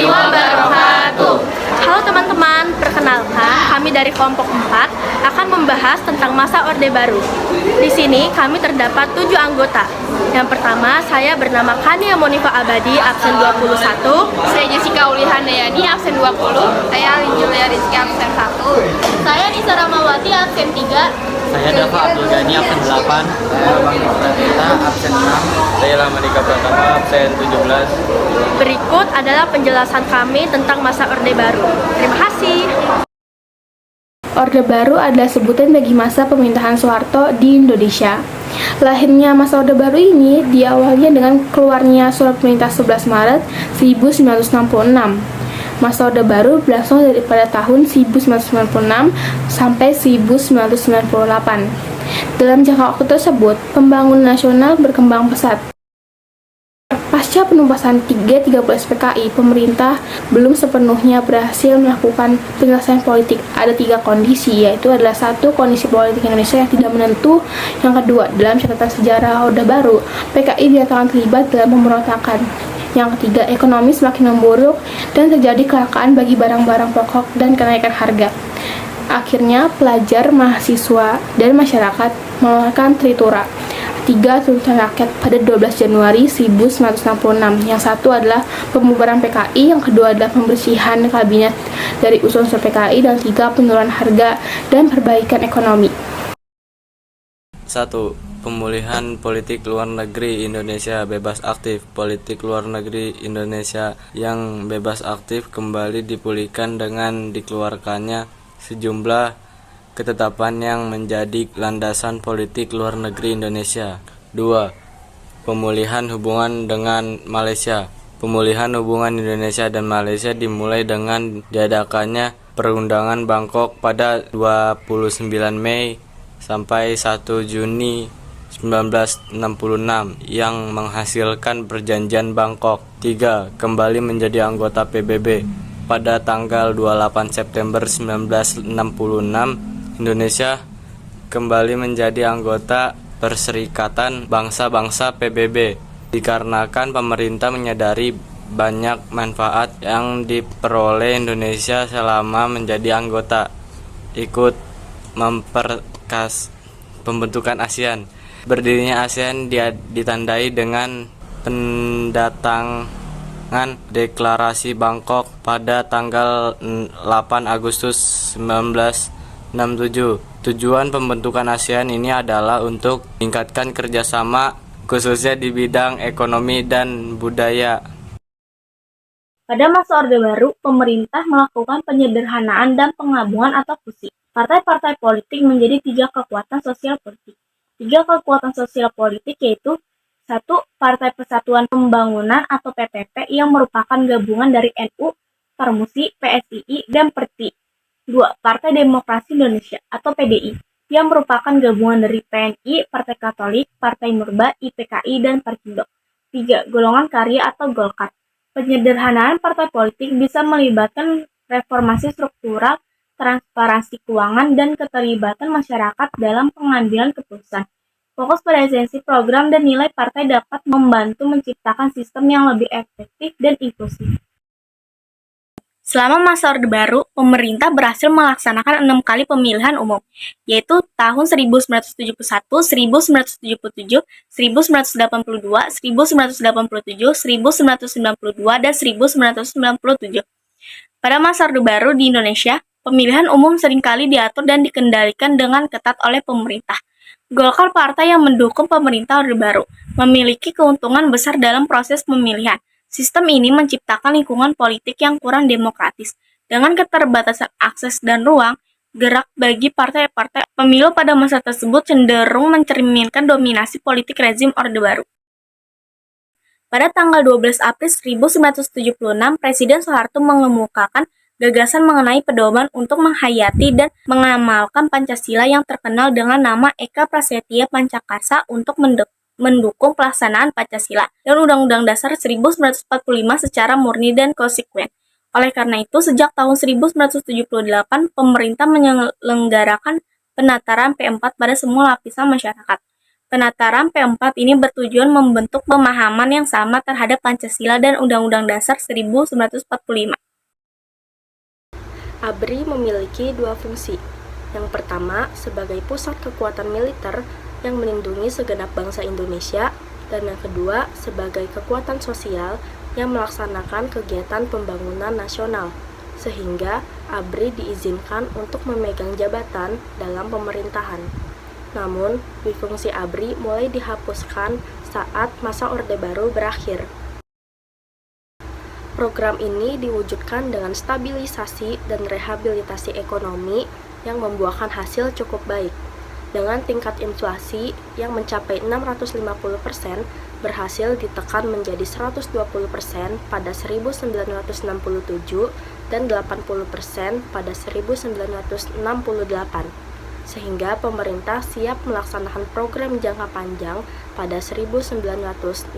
wabarakatuh. Halo teman-teman, perkenalkan kami dari kelompok 4 akan membahas tentang masa Orde Baru. Di sini kami terdapat 7 anggota. Yang pertama, saya bernama Kania Monifa Abadi, absen 21. Saya Jessica Ulihan Dayani, absen 20. Saya Julia Rizky, absen 1. Saya Nisa Ramawati, absen 3. Saya Dava Abdul Ghani, absen 8. Saya Bang Pratita, absen 6. Saya Lamanika Pratama, absen 17. Berikut adalah penjelasan kami tentang masa Orde Baru. Terima kasih. Orde Baru adalah sebutan bagi masa pemerintahan Soeharto di Indonesia. Lahirnya masa Orde Baru ini diawali dengan keluarnya Surat Perintah 11 Maret 1966. Masa Orde Baru berlangsung daripada tahun 1996 sampai 1998. Dalam jangka waktu tersebut, pembangunan nasional berkembang pesat. Pasca penumpasan 13 PKI, pemerintah belum sepenuhnya berhasil melakukan penyelesaian politik. Ada 3 kondisi, yaitu adalah 1. Kondisi politik Indonesia yang tidak menentu. Yang kedua, dalam catatan sejarah Orde Baru, PKI dinyatakan terlibat dalam pemberontakan. Yang ketiga, ekonomi semakin memburuk dan terjadi kelangkaan bagi barang-barang pokok dan kenaikan harga. Akhirnya, pelajar, mahasiswa, dan masyarakat mengeluarkan tritura. 3. Tuntutan rakyat pada 12 Januari 1966. Yang satu adalah pembubaran PKI, yang kedua adalah pembersihan kabinet dari unsur-unsur PKI, dan 3. Penurunan harga dan perbaikan ekonomi. 1. Pemulihan politik luar negeri Indonesia bebas aktif. Politik luar negeri Indonesia yang bebas aktif kembali dipulihkan dengan dikeluarkannya sejumlah ketetapan yang menjadi landasan politik luar negeri Indonesia. 2. Pemulihan hubungan dengan Malaysia. Pemulihan hubungan Indonesia dan Malaysia dimulai dengan diadakannya Perundangan Bangkok pada 29 Mei sampai 1 Juni 1966 yang menghasilkan Perjanjian Bangkok. 3. Kembali menjadi anggota PBB. Pada tanggal 28 September 1966, Indonesia kembali menjadi anggota Perserikatan Bangsa-Bangsa PBB dikarenakan pemerintah menyadari banyak manfaat yang diperoleh Indonesia selama menjadi anggota. Ikut memperkas pembentukan ASEAN. Berdirinya ASEAN ditandai dengan pendatangan Deklarasi Bangkok pada tanggal 8 Agustus 1967. Tujuan pembentukan ASEAN ini adalah untuk meningkatkan kerjasama khususnya di bidang ekonomi dan budaya. Pada masa Orde Baru, pemerintah melakukan penyederhanaan dan penggabungan atau fusi. Partai-partai politik menjadi 3 kekuatan sosial politik. 3 kekuatan sosial politik yaitu 1. Partai Persatuan Pembangunan atau PPP yang merupakan gabungan dari NU, Permusi, PSII, dan PERTI. 2. Partai Demokrasi Indonesia atau PDI yang merupakan gabungan dari PNI, Partai Katolik, Partai Murba, IPKI, dan Perkindo. 3. Golongan Karya atau Golkar. Penyederhanaan partai politik bisa melibatkan reformasi struktural, transparansi keuangan, dan keterlibatan masyarakat dalam pengambilan keputusan. Fokus pada esensi program dan nilai partai dapat membantu menciptakan sistem yang lebih efektif dan inklusif. Selama masa Orde Baru, pemerintah berhasil melaksanakan 6 kali pemilihan umum, yaitu tahun 1971, 1977, 1982, 1987, 1992, dan 1997. Pada masa Orde Baru di Indonesia, pemilihan umum seringkali diatur dan dikendalikan dengan ketat oleh pemerintah. Golkar, partai yang mendukung pemerintah Orde Baru, memiliki keuntungan besar dalam proses pemilihan. Sistem ini menciptakan lingkungan politik yang kurang demokratis. Dengan keterbatasan akses dan ruang gerak bagi partai-partai, pemilu pada masa tersebut cenderung mencerminkan dominasi politik rezim Orde Baru. Pada tanggal 12 April 1976, Presiden Soeharto mengemukakan gagasan mengenai pedoman untuk menghayati dan mengamalkan Pancasila yang terkenal dengan nama Eka Prasetya Pancakarsa untuk mendukung pelaksanaan Pancasila dan Undang-Undang Dasar 1945 secara murni dan konsekuen. Oleh karena itu, sejak tahun 1978, pemerintah menyelenggarakan penataran P4 pada semua lapisan masyarakat. Penataran P4 ini bertujuan membentuk pemahaman yang sama terhadap Pancasila dan Undang-Undang Dasar 1945. ABRI memiliki dua fungsi. Yang pertama, sebagai pusat kekuatan militer yang melindungi segenap bangsa Indonesia, dan yang kedua, sebagai kekuatan sosial yang melaksanakan kegiatan pembangunan nasional, sehingga ABRI diizinkan untuk memegang jabatan dalam pemerintahan. Namun, difungsi ABRI mulai dihapuskan saat masa Orde Baru berakhir. Program ini diwujudkan dengan stabilisasi dan rehabilitasi ekonomi yang membuahkan hasil cukup baik. Dengan tingkat inflasi yang mencapai 650% berhasil ditekan menjadi 120% pada 1967 dan 80% pada 1968. Sehingga pemerintah siap melaksanakan program jangka panjang pada 1969.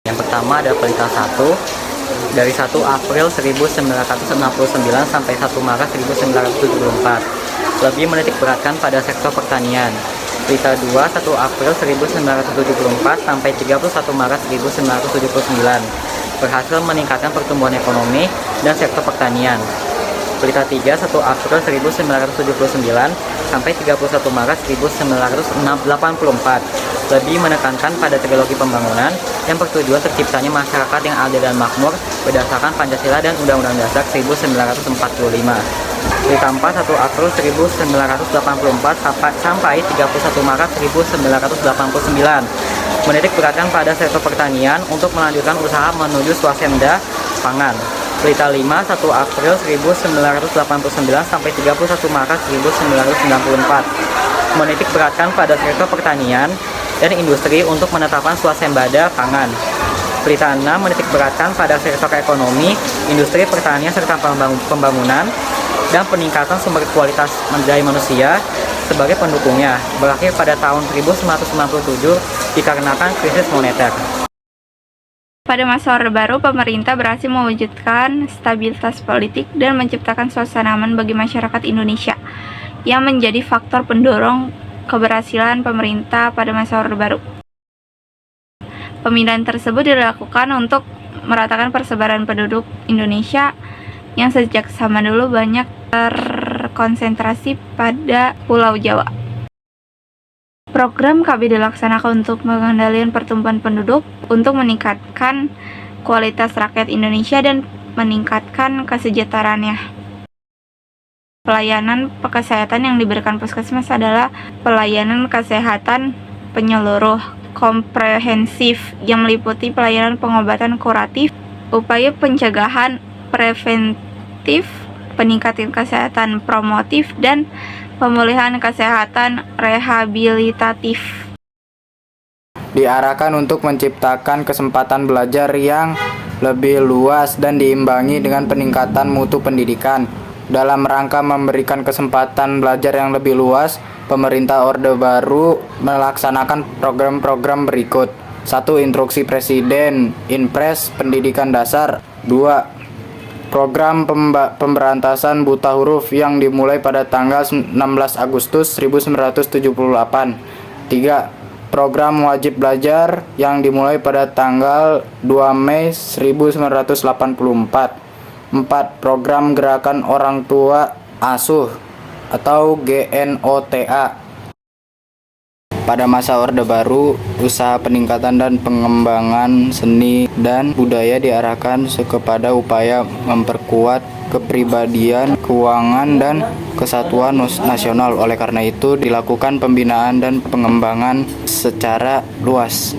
Yang pertama ada perintah 1 dari 1 April 1969 sampai 1 Maret 1974. Lebih menitik beratkan pada sektor pertanian. Berita 2 1 April 1974 sampai 31 Maret 1979. Berhasil meningkatkan pertumbuhan ekonomi dan sektor pertanian. Berita 3 1 April 1979 sampai 31 Maret 1984 lebih menekankan pada trilogi pembangunan yang bertujuan terciptanya masyarakat yang adil dan makmur berdasarkan Pancasila dan Undang-Undang Dasar 1945. Berita 4 1 April 1984 sampai 31 Maret 1989 menitik beratkan pada sektor pertanian untuk melanjutkan usaha menuju swasembada pangan. Berita 5 1 April 1989 sampai 31 Maret 1994 menitik beratkan pada sektor pertanian dan industri untuk menetapkan swasembada pangan. Berita 6 menitik beratkan pada sektor ekonomi, industri pertanian serta pembangunan dan peningkatan sumber kualitas daya manusia sebagai pendukungnya, berakhir pada tahun 1997 dikarenakan krisis moneter. Pada masa Orde Baru, pemerintah berhasil mewujudkan stabilitas politik dan menciptakan suasana aman bagi masyarakat Indonesia, yang menjadi faktor pendorong keberhasilan pemerintah pada masa Orde Baru. Pemilihan tersebut dilakukan untuk meratakan persebaran penduduk Indonesia yang sejak zaman dulu banyak terkonsentrasi pada Pulau Jawa. Program KB dilaksanakan untuk pengendalian pertumbuhan penduduk, untuk meningkatkan kualitas rakyat Indonesia dan meningkatkan kesejahteraannya. Pelayanan kesehatan yang diberikan puskesmas adalah pelayanan kesehatan penyeluruh komprehensif yang meliputi pelayanan pengobatan kuratif, upaya pencegahan preventif, peningkatan kesehatan promotif, dan pemulihan kesehatan rehabilitatif. Diarahkan untuk menciptakan kesempatan belajar yang lebih luas dan diimbangi dengan peningkatan mutu pendidikan. Dalam rangka memberikan kesempatan belajar yang lebih luas, pemerintah Orde Baru melaksanakan program-program berikut. 1. Instruksi Presiden Inpres Pendidikan Dasar. 2. Program pemberantasan buta huruf yang dimulai pada tanggal 16 Agustus 1978. 3. Program wajib belajar yang dimulai pada tanggal 2 Mei 1984. 4. Program Gerakan Orang Tua Asuh atau GNOTA. Pada masa Orde Baru, usaha peningkatan dan pengembangan seni dan budaya diarahkan kepada upaya memperkuat kepribadian, keuangan, dan kesatuan nasional. Oleh karena itu, dilakukan pembinaan dan pengembangan secara luas.